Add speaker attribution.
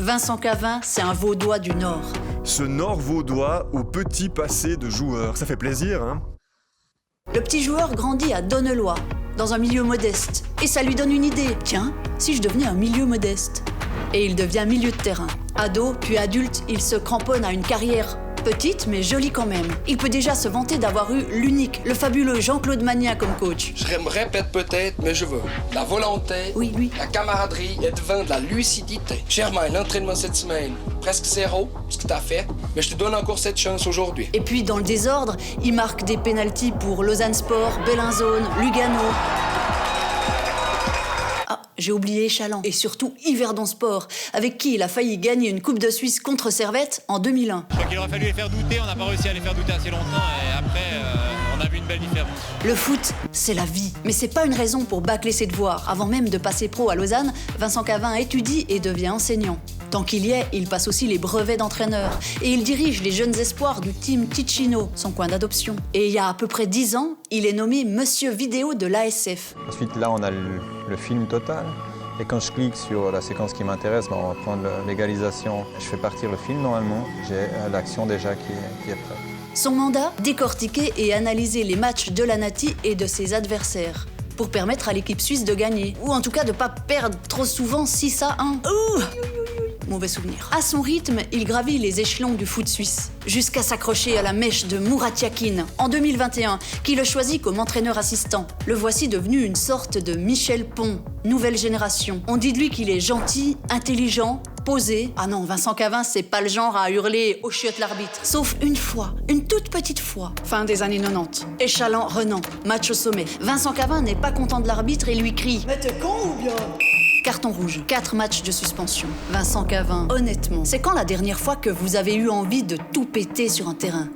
Speaker 1: Vincent Cavin, c'est un Vaudois du Nord.
Speaker 2: Ce Nord vaudois au petit passé de joueur. Ça fait plaisir, hein?
Speaker 1: Le petit joueur grandit à Donneloy, dans un milieu modeste. Et ça lui donne une idée. Tiens, si je devenais un milieu modeste? Et il devient milieu de terrain. Ado, puis adulte, il se cramponne à une carrière petite, mais jolie quand même. Il peut déjà se vanter d'avoir eu l'unique, le fabuleux Jean-Claude Magnin comme coach.
Speaker 3: Je me répète peut-être, mais je veux la volonté,
Speaker 1: Oui, lui.
Speaker 3: la camaraderie et devant de la lucidité. Germain, l'entraînement cette semaine, presque zéro, ce que t'as fait, mais je te donne encore cette chance aujourd'hui.
Speaker 1: Et puis, dans le désordre, il marque des pénaltys pour Lausanne Sport, Bellinzone, Lugano. Ah, j'ai oublié Chaland. Et surtout Yverdon Sport, avec qui il a failli gagner une Coupe de Suisse contre Servette en 2001.
Speaker 4: Je crois qu'il aurait fallu les faire douter, on n'a pas réussi à les faire douter assez longtemps et après on a vu une belle différence.
Speaker 1: Le foot, c'est la vie. Mais c'est pas une raison pour bâcler ses devoirs. Avant même de passer pro à Lausanne, Vincent Cavin étudie et devient enseignant. Tant qu'il y est, il passe aussi les brevets d'entraîneur. Et il dirige les jeunes espoirs du team Ticino, son coin d'adoption. Et il y a à peu près 10 ans, il est nommé Monsieur Vidéo de l'ASF.
Speaker 5: Ensuite, là, on a le film total. Et quand je clique sur la séquence qui m'intéresse, on va prendre l'égalisation. Je fais partir le film normalement. J'ai l'action déjà qui est prête.
Speaker 1: Son mandat, décortiquer et analyser les matchs de la Nati et de ses adversaires. Pour permettre à l'équipe suisse de gagner. Ou en tout cas de pas perdre trop souvent 6-1. Ouh! Mauvais souvenir. À son rythme, il gravit les échelons du foot suisse, jusqu'à s'accrocher à la mèche de Murat Yakin en 2021, qui le choisit comme entraîneur assistant. Le voici devenu une sorte de Michel Pont, nouvelle génération. On dit de lui qu'il est gentil, intelligent, posé. Ah non, Vincent Cavin, c'est pas le genre à hurler au chiotte l'arbitre. Sauf une fois, une toute petite fois, fin des années 90. Échalant, Renan, match au sommet. Vincent Cavin n'est pas content de l'arbitre et lui crie: mais t'es con ou bien? Carton rouge, 4 matchs de suspension. Vincent Cavin, honnêtement, c'est quand la dernière fois que vous avez eu envie de tout péter sur un terrain?